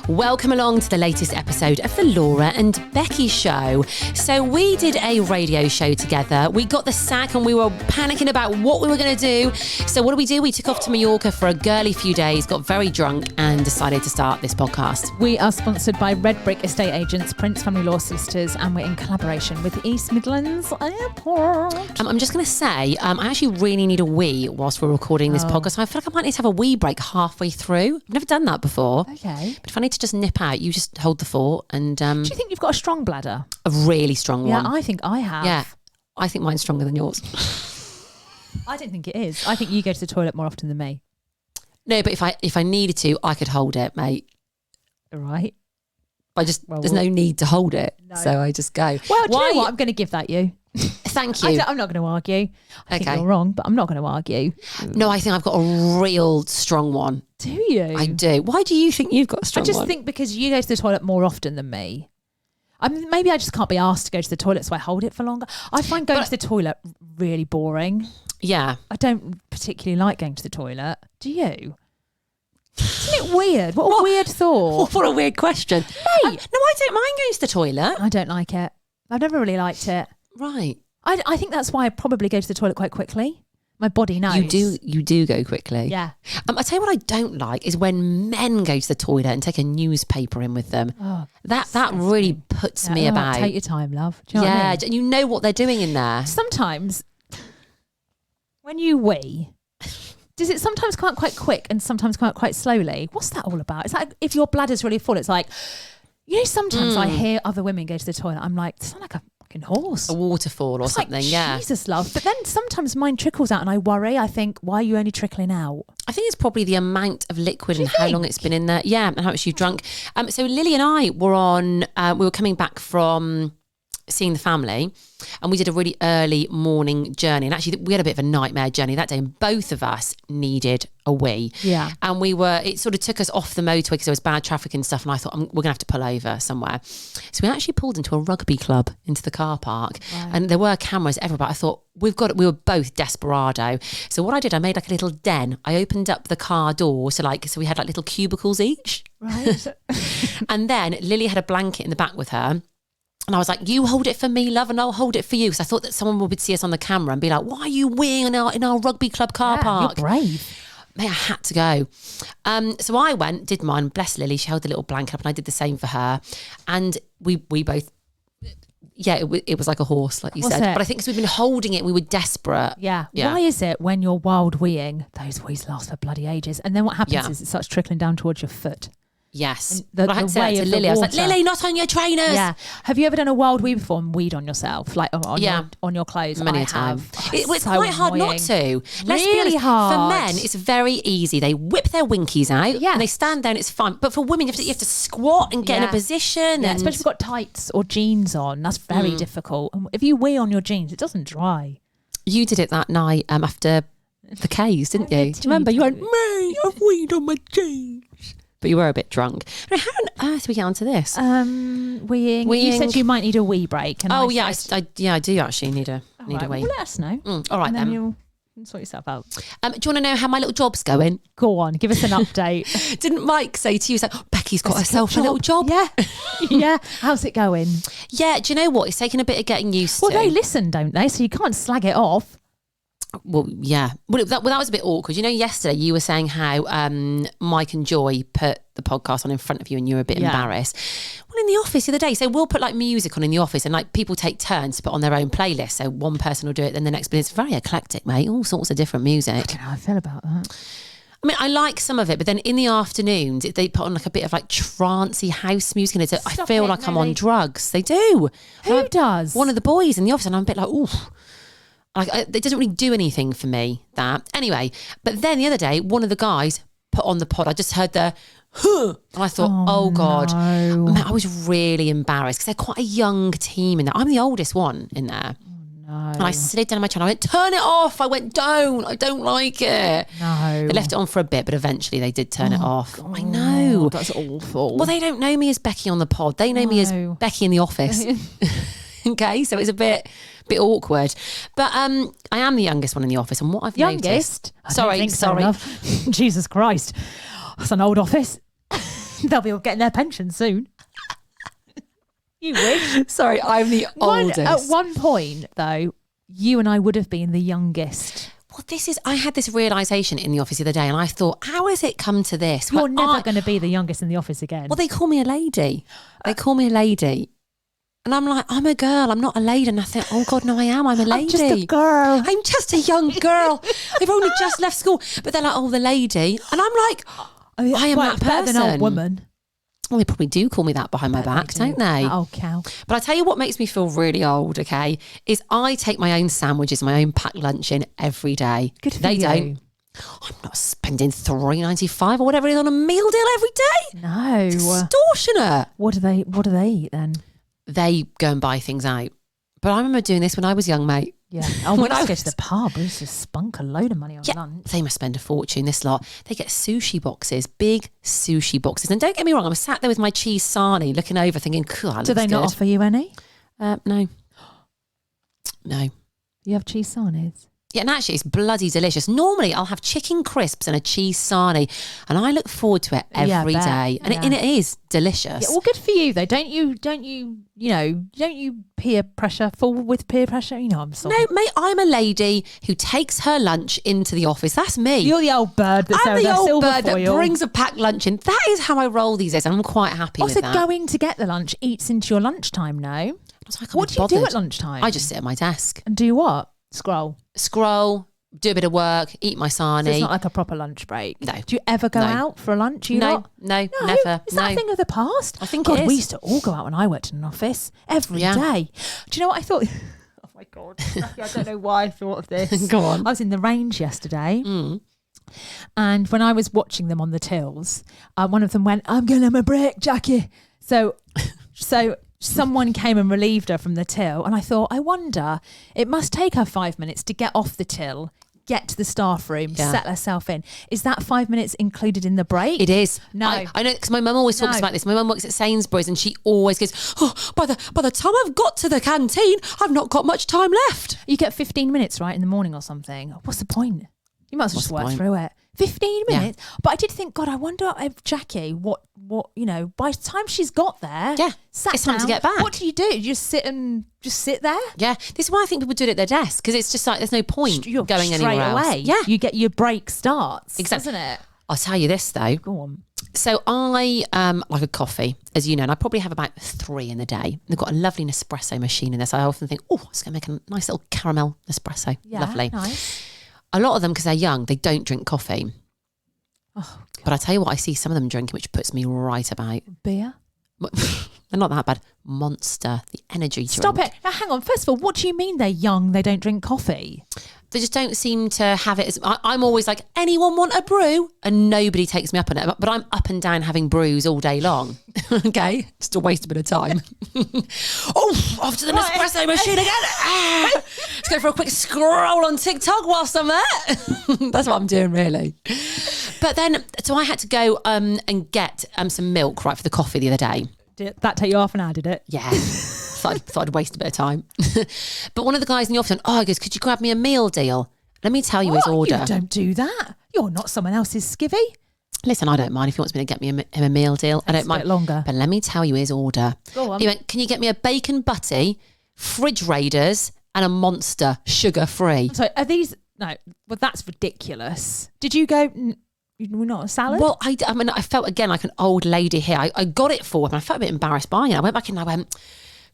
Welcome along to the latest episode of the Laura and Becky Show. So we did a radio show together. We got the sack and we were panicking about what we were going to do. So what did? We took off to Mallorca for a girly few days, got very drunk and decided to start this podcast. We are sponsored by Red Brick Estate Agents, Prince Family Law Solicitors, and we're in collaboration with East Midlands Airport. I'm just going to say, I actually really need a wee whilst we're recording this podcast. I feel like I might need to have a wee break halfway through. I've never done that before. Okay. But if I need to just nip out, you just hold the fort. And do you think you've got a strong bladder? A really strong one. Yeah, I think I have. Yeah, I think mine's stronger than yours. I don't think it is. I think you go to the toilet more often than me. No, but if I needed to, I could hold it, mate. Right. There's no need to hold it, so I just go. Well, do you know what? I'm going to give that you. Thank you. I'm not going to argue. I think you're wrong, but I'm not going to argue. No, I think I've got a real strong one. Do you? I do. Why do you think you've got a strong one? I just think because you go to the toilet more often than me. Maybe I just can't be asked to go to the toilet, so I hold it for longer. I find going to the toilet really boring. Yeah. I don't particularly like going to the toilet. Do you? Isn't it weird? What a weird thought. What a weird question. Mate. No, I don't mind going to the toilet. I don't like it. I've never really liked it. Right. I think that's why I probably go to the toilet quite quickly. My body knows. You do go quickly. Yeah. I tell you what I don't like is when men go to the toilet and take a newspaper in with them. Oh, that really puts me about. Take your time, love. Do you know what I mean? You know what they're doing in there. Sometimes when you wee, does it sometimes come out quite quick and sometimes come out quite slowly? What's that all about? It's like if your bladder's really full, it's like, sometimes I hear other women go to the toilet. I'm like, it's not like a fucking horse. A waterfall or it's something, like, Jesus, love. But then sometimes mine trickles out and I worry. I think, why are you only trickling out? I think it's probably the amount of liquid and how long it's been in there. Yeah, and how much you've drunk. So Lily and I were we were coming back from seeing the family and we did a really early morning journey, and actually we had a bit of a nightmare journey that day, and both of us needed a wee. Yeah. And it sort of took us off the motorway because there was bad traffic and stuff, and I thought we're gonna have to pull over somewhere. So we actually pulled into a rugby club into the car park, and there were cameras everywhere. But I thought we were both desperado. So what I did, I made like a little den. I opened up the car door so we had like little cubicles each. Right. And then Lily had a blanket in the back with her. And I was like, you hold it for me, love, and I'll hold it for you. Because I thought that someone would see us on the camera and be like, why are you weeing in our rugby club car park? You're brave. Mate, I had to go. So I went, did mine. Bless Lily, she held the little blanket up and I did the same for her. And we both, it was like a horse, like you said. But I think because we've been holding it, we were desperate. Yeah. Why is it when you're wild weeing, those wees last for bloody ages? And then what happens is it starts trickling down towards your foot. Yes. The I had to say way that to of Lily. the I was like, water. Lily, not on your trainers. Yeah. Have you ever done a wild wee before and weed on yourself? Like on your clothes? Many I a time. have. It's so quite hard not to. Let's really be honest, hard. For men, it's very easy. They whip their winkies out and they stand there and it's fine. But for women, you have to squat and get in a position. Yeah, especially if you've got tights or jeans on. That's very difficult. And if you wee on your jeans, it doesn't dry. You did it that night after the K's, didn't you? Do you remember? You went, mate, I've weed on my jeans. But you were a bit drunk. How on earth do we get onto this? Weeing. You said you might need a wee break. And I do actually need a wee. Well, let us know. All right, then. You'll sort yourself out. Do you want to know how my little job's going? Go on, give us an update. Didn't Mike say to you, Becky's got herself a little job? Yeah. Yeah. How's it going? Yeah, do you know what? It's taken a bit of getting used to. Well, they listen, don't they? So you can't slag it off. Well, yeah. Well, that was a bit awkward. You know, yesterday you were saying how Mike and Joy put the podcast on in front of you and you were a bit embarrassed. Well, in the office the other day, so we'll put like music on in the office and like people take turns to put on their own playlist. So one person will do it, then the next, but it's very eclectic, mate. All sorts of different music. I don't know how I feel about that. I mean, I like some of it, but then in the afternoons, they put on like a bit of like trancey house music and I feel like I'm on drugs. They do. Who does? One of the boys in the office, and I'm a bit like, ooh. It doesn't really do anything for me, that. Anyway, but then the other day, one of the guys put on the pod. I just heard the, huh, and I thought, oh God. No. Man, I was really embarrassed because they're quite a young team in there. I'm the oldest one in there. No. And I slid down my channel. I went, turn it off. I went, don't. I don't like it. No. They left it on for a bit, but eventually they did turn it off. God. I know. That's awful. Well, they don't know me as Becky on the pod. They know me as Becky in the office. Okay, so it's a bit awkward. But I am the youngest one in the office, and what I've noticed... Sorry. Sorry. Jesus Christ. That's an old office. They'll be all getting their pension soon. You wish. Sorry, I'm the oldest. At one point, though, you and I would have been the youngest. Well, I had this realisation in the office the other day and I thought, how has it come to this? You're never going to be the youngest in the office again. Well, they call me a lady. And I'm like, I'm a girl. I'm not a lady. And I think, oh God, no, I am. I'm a lady. I'm just a girl. I'm just a young girl. I've only just left school. But they're like, oh, the lady. And I'm like, I am that person. Better than old woman. Well, they probably do call me that behind my back, don't they? Oh, cow. But I tell you what makes me feel really old, okay, is I take my own sandwiches, my own packed lunch in every day. Good for they you. Don't. I'm not spending $3.95 or whatever it is on a meal deal every day. No. It's extortionate. What do they eat then? They go and buy things out. But I remember doing this when I was young, mate. Yeah. Oh, when I go to the pub, we used to spunk a load of money on lunch. They must spend a fortune, this lot. They get sushi boxes, big sushi boxes. And don't get me wrong, I was sat there with my cheese sarnie looking over thinking, cool, that Do they not offer you any? No. No. You have cheese sarnies? Yeah, and actually it's bloody delicious. Normally I'll have chicken crisps and a cheese sarnie and I look forward to it every day. And it is delicious. Yeah, well, good for you though. Don't you peer pressure, fall with peer pressure? You know, I'm sorry. No, mate, I'm a lady who takes her lunch into the office. That's me. You're the old bird that's I'm the old bird that foil. brings a packed lunch in. That is how I roll these days and I'm quite happy with that. Also, going to get the lunch eats into your lunchtime now. What do you do at lunchtime? I just sit at my desk. And do what? Scroll, do a bit of work, eat my sarnie. So it's not like a proper lunch break. No. Do you ever go out for a lunch? No, never. Is that a thing of the past? I think God, it is. we used to all go out when I worked in an office every day. Do you know what I thought? Oh my God. I don't know why I thought of this. Go on. I was in the range yesterday. And when I was watching them on the tills, one of them went, I'm going to have a break, Jackie. So someone came and relieved her from the till. And I thought, I wonder, it must take her 5 minutes to get off the till, get to the staff room, settle herself in. Is that 5 minutes included in the break? It is. No. I know, because my mum always talks about this. My mum works at Sainsbury's and she always goes, oh, by the time I've got to the canteen, I've not got much time left. You get 15 minutes, right, in the morning or something. What's the point? You might as well just work through it. 15 minutes. Yeah. But I did think, God, I wonder if Jackie, what, by the time she's got there, it's time to get back. What do? You just sit there? Yeah. This is why I think people do it at their desk, because it's just like, there's no point going anywhere else. Away. Yeah. You get your break starts. Exactly. Doesn't it? I'll tell you this though. Go on. So I like a coffee, as you know, and I probably have about 3 in the day. They've got a lovely Nespresso machine in there. So I often think, oh, it's going to make a nice little caramel Nespresso. Yeah, lovely. Nice. A lot of them, because they're young, they don't drink coffee. Oh, but I tell you what, I see some of them drinking, which puts me right about. Beer? They're not that bad. Monster, the energy drink. Stop it. Now, hang on. First of all, what do you mean they're young, they don't drink coffee? They just don't seem to have it as... I'm always like, anyone want a brew? And nobody takes me up on it. But I'm up and down having brews all day long. Okay? Just to waste a bit of time. Off to the Nespresso machine again. Let's go for a quick scroll on TikTok whilst I'm there. That's what I'm doing, really. But then, so I had to go and get some milk, right, for the coffee the other day. Did that take you half an hour, did it? Yeah. Thought I'd waste a bit of time. But one of the guys in the office went, he goes, could you grab me a meal deal? Let me tell you his order. You don't do that. You're not someone else's skivvy. Listen, I don't mind if he wants me to get me him a meal deal. I don't mind. A bit longer. But let me tell you his order. Go on. He went, can you get me a bacon butty, fridge raiders, and a Monster sugar-free? So are these... No, well, that's ridiculous. Did you go... We're not a salad? Well, I mean, I felt again like an old lady here. I got it for him. I felt a bit embarrassed buying it. I went back in and I went,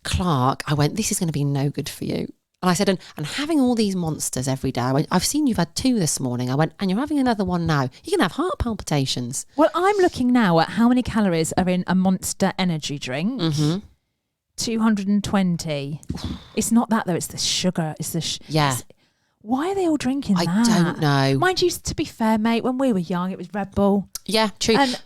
Clark, this is going to be no good for you. And I said, and having all these monsters every day, I've seen you've had 2 this morning. I went, and you're having another one now. You're going to have heart palpitations. Well, I'm looking now at how many calories are in a Monster energy drink. 220. It's not that though. It's the sugar. It's the... Why are they all drinking that? I don't know. Mind you, to be fair, mate, when we were young, it was Red Bull. Yeah, true. But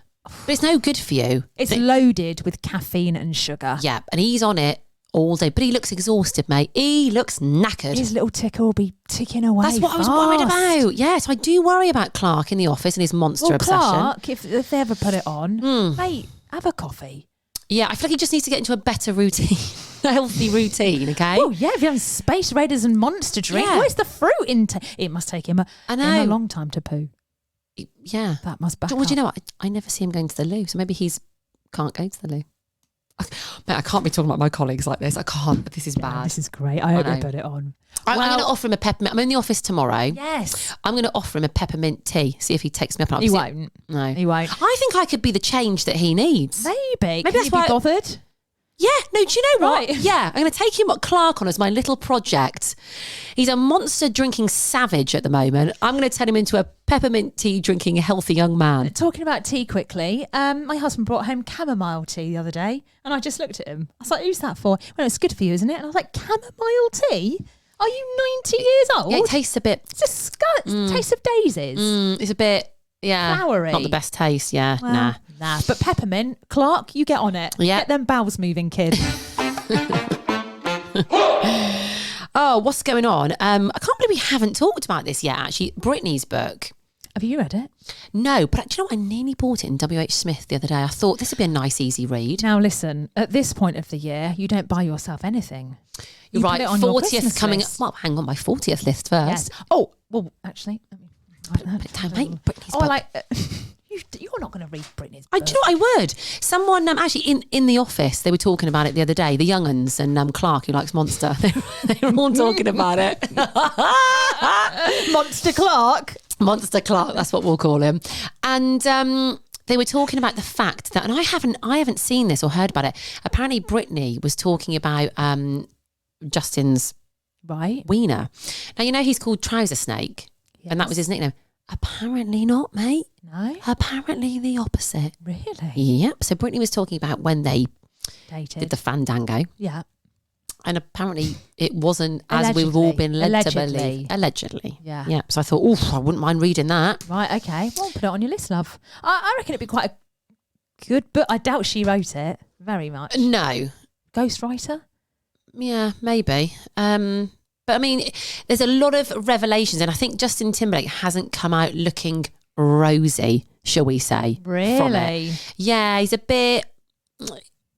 it's no good for you. It's loaded with caffeine and sugar. Yeah, and he's on it all day. But he looks exhausted, mate. He looks knackered. His little ticker will be ticking away. That's what I was worried about. Yes, I do worry about Clark in the office and his monster obsession. Clark, if they ever put it on, mate, have a coffee. Yeah, I feel like he just needs to get into a better routine. A healthy routine, okay? Oh, yeah, if you have Space Raiders and Monster drink, where's the fruit intake? It must take him a long time to poo. Yeah. That must back Well, do you know what? I never see him going to the loo, so maybe he's can't go to the loo. Mate, I can't be talking about my colleagues like this. I can't. This is bad. This is great. I hope they put it on. I'm going to offer him a peppermint. I'm in the office tomorrow. Yes. I'm going to offer him a peppermint tea. See if he takes me up. He won't. No. He won't. I think I could be the change that he needs. Maybe That's you be bothered? Yeah, no, do you know what? Right. Yeah, I'm going to take him Clark on as my little project. He's a monster drinking savage at the moment. I'm going to turn him into a peppermint tea drinking healthy young man. Talking about tea quickly, my husband brought home chamomile tea the other day and I just looked at him. I was like, who's that for? Well, it's good for you, isn't it? And I was like, chamomile tea? Are you 90 years old? Yeah, it tastes a bit... It's a taste of daisies. It's a bit... Yeah, flowery. Not the best taste, yeah. Well, nah. But peppermint, Clark, you get on it. Yeah. Get them bowels moving, kid. Oh, what's going on? I can't believe we haven't talked about this yet, actually. Britney's book. Have you read it? No, but do you know what? I nearly bought it in W.H. Smith the other day. I thought this would be a nice, easy read. Now, listen, at this point of the year, you don't buy yourself anything. You're right, put it on your 40th Christmas coming list. up. Well, hang on, my 40th list first. Yes. Oh, well, actually, let me write that Time, down. mate. Britney's Oh, book. I like... You're not going to read Britney's book. Do you know what I would? Someone actually in the office, they were talking about it the other day. The young uns and Clark, who likes Monster, they were all talking about it. Monster Clark. Monster Clark, that's what we'll call him. And they were talking about the fact that, and I haven't seen this or heard about it. Apparently, Britney was talking about Justin's wiener. Now you know he's called Trouser Snake, and that was his nickname. Apparently not, mate. No. Apparently the opposite. Really? Yep. So Britney was talking about when they did the fandango. Yeah. And apparently it wasn't as we've all been led to believe. Allegedly. Yeah. Yeah. So I thought, oh, I wouldn't mind reading that. Right, okay. Well, put it on your list, love. I reckon it'd be quite a good book. I doubt she wrote it very much. No. Ghostwriter? Yeah, maybe. But I mean, there's a lot of revelations, and I think Justin Timberlake hasn't come out looking rosy, shall we say? Really? Yeah, he's a bit.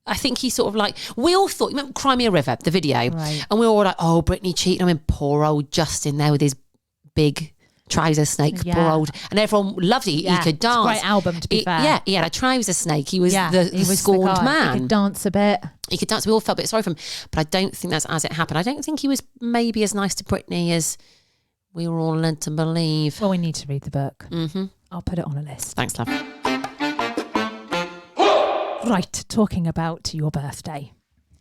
I think he's sort of like, we all thought, you remember Cry Me a River, the video? Right. And we were all like, oh, Britney cheating. I mean, poor old Justin there with his big trouser snake, poor old. And everyone loved it. He could dance. It's a great album, to be fair. Yeah, he had a trouser snake. He was the scorned man. He could dance a bit. He could dance. We all felt a bit sorry for him. But I don't think that's as it happened. I don't think he was maybe as nice to Britney as we were all led to believe. Well, we need to read the book. Mm-hmm. I'll put it on a list. Thanks, love. Right, talking about your birthday.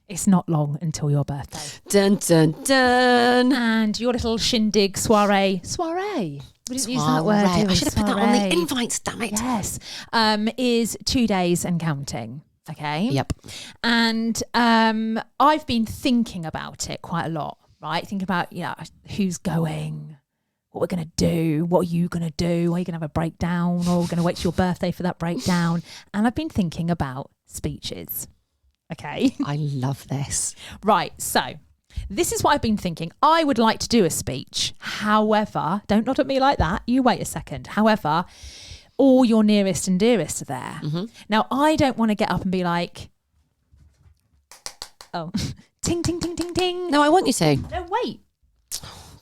It's not long until your birthday. Dun, dun, dun. And your little shindig soiree. Soiree. We didn't use that word. I should have put that on the invites, damn it. Yes. Is 2 days and counting. Okay. Yep. And I've been thinking about it quite a lot, right? Thinking about, who's going, what we're going to do, what are you going to do? Are you going to have a breakdown, or we're going to wait till your birthday for that breakdown? And I've been thinking about speeches. Okay. I love this. Right. So this is what I've been thinking. I would like to do a speech. However, don't nod at me like that. You wait a second. However, all your nearest and dearest are there. Mm-hmm. Now, I don't want to get up and be like, oh, ting, ting, ting, ting, ting. No, I want you to. No, wait.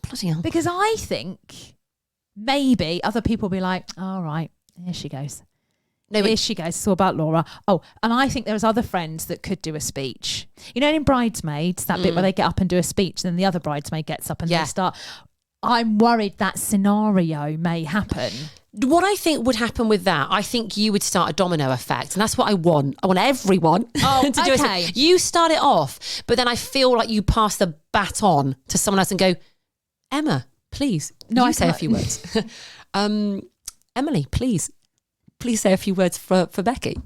Bloody hell. Because I think maybe other people will be like, all right, here she goes. No, here she goes. It's all about Laura. Oh, and I think there's other friends that could do a speech. You know, in Bridesmaids, that bit where they get up and do a speech, and then the other bridesmaid gets up and they start. I'm worried that scenario may happen. What I think would happen with that, I think you would start a domino effect, and that's what I want. I want everyone to do it. You start it off, but then I feel like you pass the baton to someone else and go, Emma, please. No, I say a few words. Emily, please say a few words for Becky.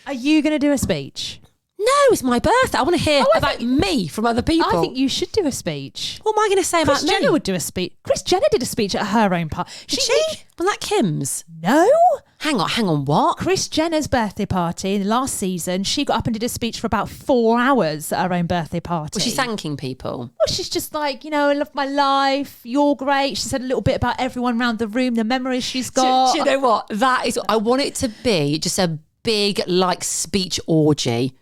Are you going to do a speech? No, it's my birthday. I want to hear about me from other people. I think you should do a speech. What am I going to say about me? Kris Jenner would do a speech. Kris Jenner did a speech at her own party. Did she? Was that Kim's? No. Hang on, what? Kris Jenner's birthday party in the last season, she got up and did a speech for about 4 hours at her own birthday party. Was she thanking people? Well, she's just like, I love my life. You're great. She said a little bit about everyone around the room, the memories she's got. Do you know what? That is, I want it to be just a big, speech orgy.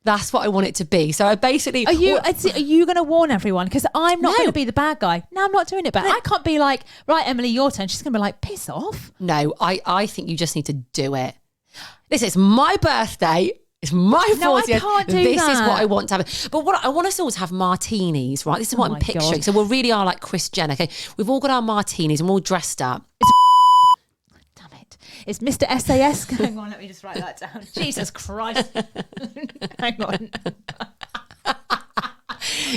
That's what I want it to be. So I basically... Are you going to warn everyone? Because I'm not going to be the bad guy. No, I'm not doing it. But I can't be like, right, Emily, your turn. She's going to be like, piss off. No, I think you just need to do it. Listen, it's my birthday. It's my 40th. No, I can't do this that. is what I want to have. But what I want us all to have martinis, right? This is what I'm picturing. God. So we really are like Kris Jenner. Okay, we've all got our martinis and we're all dressed up. Damn it. It's Mr. SAS going on. Let me just write that down. Jesus Christ. Hang on.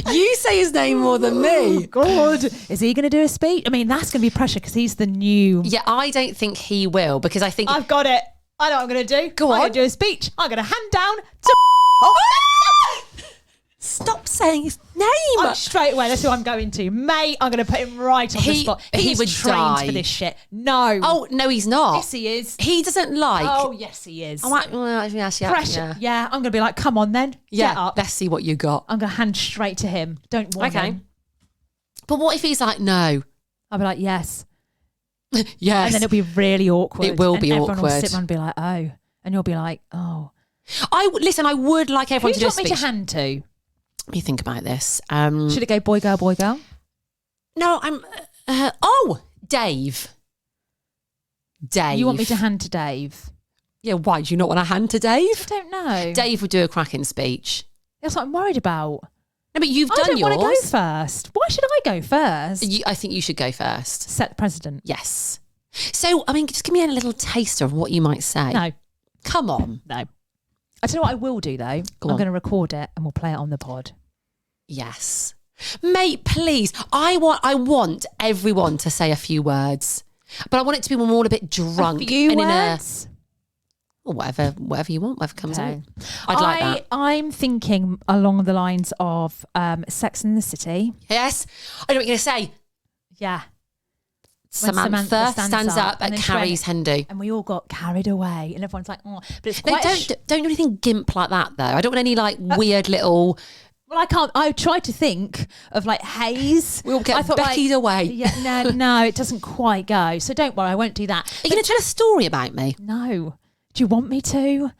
You say his name more than me. God. Is he going to do a speech? I mean, that's going to be pressure because he's the new... Yeah, I don't think he will because I think... I've got it. I know what I'm going to do. Go on. I'm going to do a speech. I'm going to hand down to... Stop saying his name. Straight away, that's who I'm going to. Mate, I'm going to put him right on the spot. He would trained die for this shit. No. Oh, no, he's not. Yes, he is. He doesn't like... Oh, yes, he is. Pressure. Yeah, I'm going to be like, come on then. Yeah, Get up. let's see what you got. I'm going to hand straight to him. Don't warn him. But what if he's like, no? I'll be like, yes. Yes. And then it'll be really awkward. It will be everyone awkward. will sit around and be like, oh. And you'll be like, oh. Listen, I would like everyone to do a speech. Who do you want me to hand to? Let me think about this. Should it go boy, girl, boy, girl? No, I'm... Dave. Dave. You want me to hand to Dave? Yeah, why? Do you not want to hand to Dave? I don't know. Dave would do a cracking speech. That's what I'm worried about. No, but you've done yours. I don't want to go first. Why should I go first? I think you should go first. Set the precedent. Yes. So, I mean, just give me a little taster of what you might say. No. Come on. No. I tell you what I will do, though. I'm going to record it and we'll play it on the pod. Yes. Mate, please. I want everyone to say a few words. But I want it to be when we're all a bit drunk. A few words? Or whatever you want, whatever comes out. I'd like that. I'm thinking along the lines of Sex and the City. Yes. I know what you're going to say. Yeah. Samantha stands up at Carrie's Hendu. And we all got carried away. And everyone's like, oh. But it's quite don't do anything gimp like that, though. I don't want any, like, weird little... Well, I can't. I tried to think of, like, haze. We'll get Becky's away. Yeah, no, it doesn't quite go. So don't worry, I won't do that. Are you going to tell a story about me? No. Do you want me to?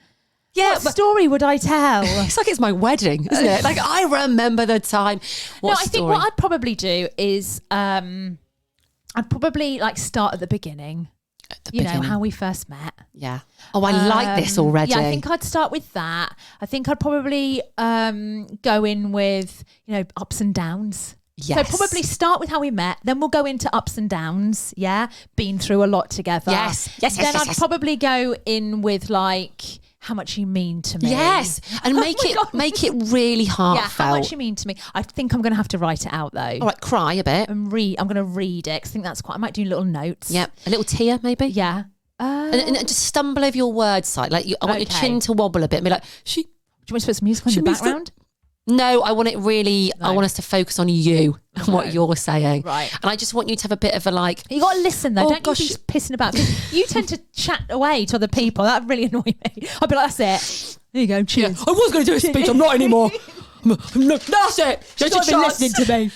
Yeah. What story would I tell? It's like it's my wedding, isn't it? Like, I remember the time. I think what I'd probably do is... I'd probably like start at the beginning. You know, how we first met. Yeah. Oh, I like this already. Yeah, I think I'd start with that. I think I'd probably go in with, ups and downs. Yes. So probably start with how we met, then we'll go into ups and downs, yeah? Been through a lot together. Yes. Then I'd probably go in with like... how much you mean to me. Yes. And make it really heartfelt. Yeah, how much you mean to me. I think I'm going to have to write it out though. All right, cry a bit. And I'm going to read it because I think that's I might do little notes. Yep. A little tear maybe. Yeah. And just stumble over your words side. Like I want your chin to wobble a bit and be like, do you want me to put some music on in the background? No, I want it really, I want us to focus on you and what you're saying. Right. And I just want you to have a bit of a like... You got to listen though, don't you be pissing about. Because you tend to chat away to other people. That really annoys me. I'd be like, that's it. There you go, cheers. Yeah, I was going to do a speech, I'm not anymore. That's it. She's not been listening to me.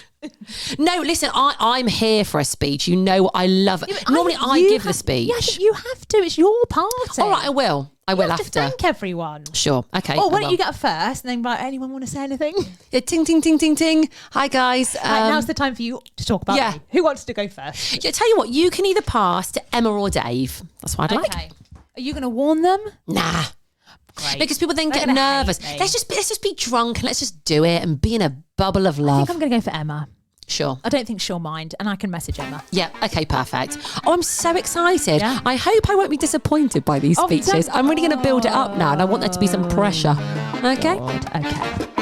No, listen, I'm here for a speech. You know I love it. Yeah, normally I give the speech. Yeah, but you have to. It's your party. All right, I will. I will after. Thank everyone. Sure. Okay. Oh, why don't you get up first and then like, anyone want to say anything? Yeah, ting, ting, ting, ting, ting. Hi, guys. Right, now's the time for you to talk about me. Who wants to go first? Yeah, tell you what, you can either pass to Emma or Dave. That's what I'd like. Are you going to warn them? Nah. Great. Because people then get nervous. Let's just be drunk and let's just do it and be in a bubble of love. I think I'm going to go for Emma. Sure. I don't think she'll mind, and I can message Emma. Yeah, okay, perfect. Oh, I'm so excited. Yeah. I hope I won't be disappointed by these speeches. I'm really going to build it up now, and I want there to be some pressure. Okay? God. Okay.